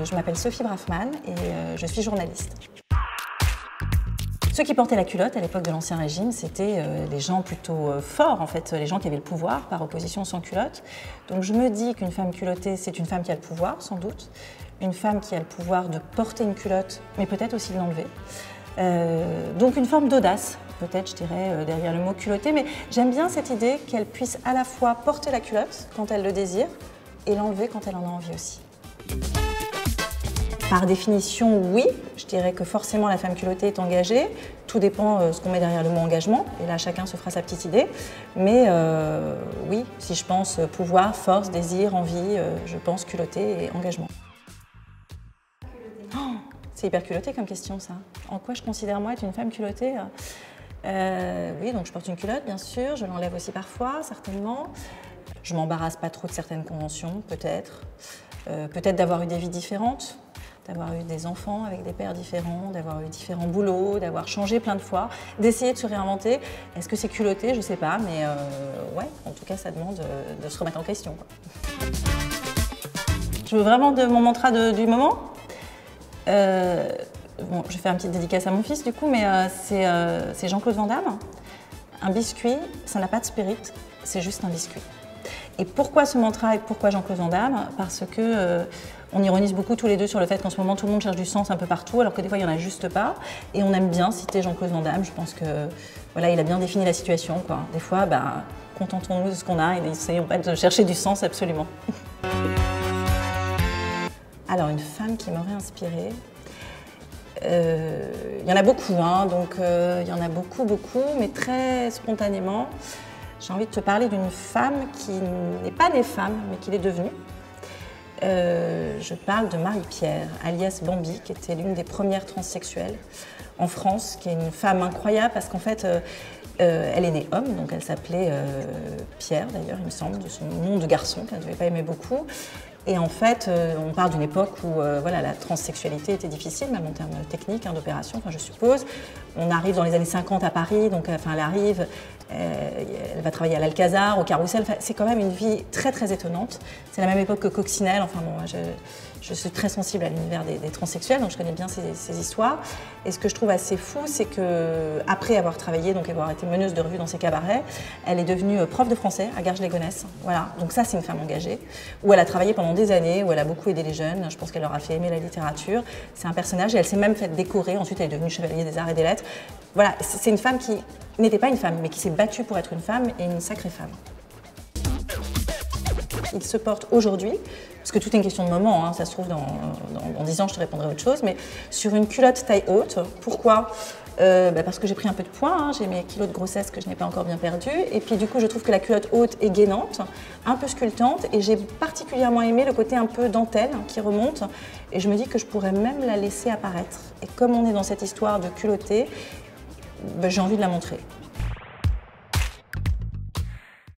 Je m'appelle Sophie Braffman et je suis journaliste. Ceux qui portaient la culotte à l'époque de l'Ancien Régime, c'était les gens plutôt forts, en fait, les gens qui avaient le pouvoir, par opposition sans culotte. Donc je me dis qu'une femme culottée, c'est une femme qui a le pouvoir, sans doute. Une femme qui a le pouvoir de porter une culotte, mais peut-être aussi de l'enlever. Donc une forme d'audace, peut-être, je dirais, derrière le mot culotté. Mais j'aime bien cette idée qu'elle puisse à la fois porter la culotte quand elle le désire et l'enlever quand elle en a envie aussi. Par définition, oui, je dirais que forcément la femme culottée est engagée. Tout dépend de ce qu'on met derrière le mot engagement. Et là, chacun se fera sa petite idée. Mais oui, si je pense pouvoir, force, désir, envie, je pense culotté et engagement. Oh, c'est hyper culotté comme question, ça. En quoi je considère moi être une femme culottée? Oui, donc je porte une culotte, bien sûr. Je l'enlève aussi parfois, certainement. Je m'embarrasse pas trop de certaines conventions, peut-être. Peut-être d'avoir eu des vies différentes, d'avoir eu des enfants avec des pères différents, d'avoir eu différents boulots, d'avoir changé plein de fois, d'essayer de se réinventer. Est-ce que c'est culotté? Je ne sais pas, mais ouais, en tout cas, ça demande de se remettre en question, quoi. Je veux vraiment de mon mantra du moment. Bon, je vais faire une petite dédicace à mon fils, du coup, mais c'est Jean-Claude Van Damme. Un biscuit, ça n'a pas de spirit, c'est juste un biscuit. Et pourquoi ce mantra et pourquoi Jean-Claude Van Damme? Parce que on ironise beaucoup tous les deux sur le fait qu'en ce moment tout le monde cherche du sens un peu partout, alors que des fois il n'y en a juste pas. Et on aime bien citer Jean-Claude Van Damme. Je pense que voilà, il a bien défini la situation, quoi. Des fois, contentons-nous de ce qu'on a et n'essayons pas de chercher du sens absolument. Alors une femme qui m'aurait inspirée. Il y en a beaucoup, hein, donc il y en a beaucoup, mais très spontanément. J'ai envie de te parler d'une femme qui n'est pas née femme, mais qui l'est devenue. Je parle de Marie-Pierre, alias Bambi, qui était l'une des premières transsexuelles en France, qui est une femme incroyable parce qu'en fait, elle est née homme, donc elle s'appelait Pierre d'ailleurs, il me semble, de son nom de garçon, qu'elle ne devait pas aimer beaucoup. Et en fait, on parle d'une époque où voilà, la transsexualité était difficile, même en termes techniques, hein, d'opération, enfin, je suppose. On arrive dans les années 50 à Paris, donc elle arrive, elle va travailler à l'Alcazar, au Carrousel. Enfin, c'est quand même une vie très très étonnante. C'est la même époque que Coccinelle. Enfin bon, je suis très sensible à l'univers des transsexuels, donc je connais bien ces histoires. Et ce que je trouve assez fou, c'est qu'après avoir travaillé, donc avoir été meneuse de revue dans ces cabarets, elle est devenue prof de français à Garges-lès-Gonesse. Voilà, donc ça c'est une femme engagée, où elle a travaillé pendant des années, où elle a beaucoup aidé les jeunes. Je pense qu'elle leur a fait aimer la littérature. C'est un personnage et elle s'est même fait décorer. Ensuite, elle est devenue chevalier des arts et des lettres. Voilà, c'est une femme qui n'était pas une femme, mais qui s'est battue pour être une femme et une sacrée femme. Il se porte aujourd'hui, parce que tout est une question de moment, hein, ça se trouve dans 10 ans je te répondrai autre chose, mais sur une culotte taille haute. Pourquoi? Parce que j'ai pris un peu de poids, hein, j'ai mes kilos de grossesse que je n'ai pas encore bien perdus, et puis du coup je trouve que la culotte haute est gainante, un peu sculptante, et j'ai particulièrement aimé le côté un peu dentelle qui remonte, et je me dis que je pourrais même la laisser apparaître. Et comme on est dans cette histoire de culotté, j'ai envie de la montrer.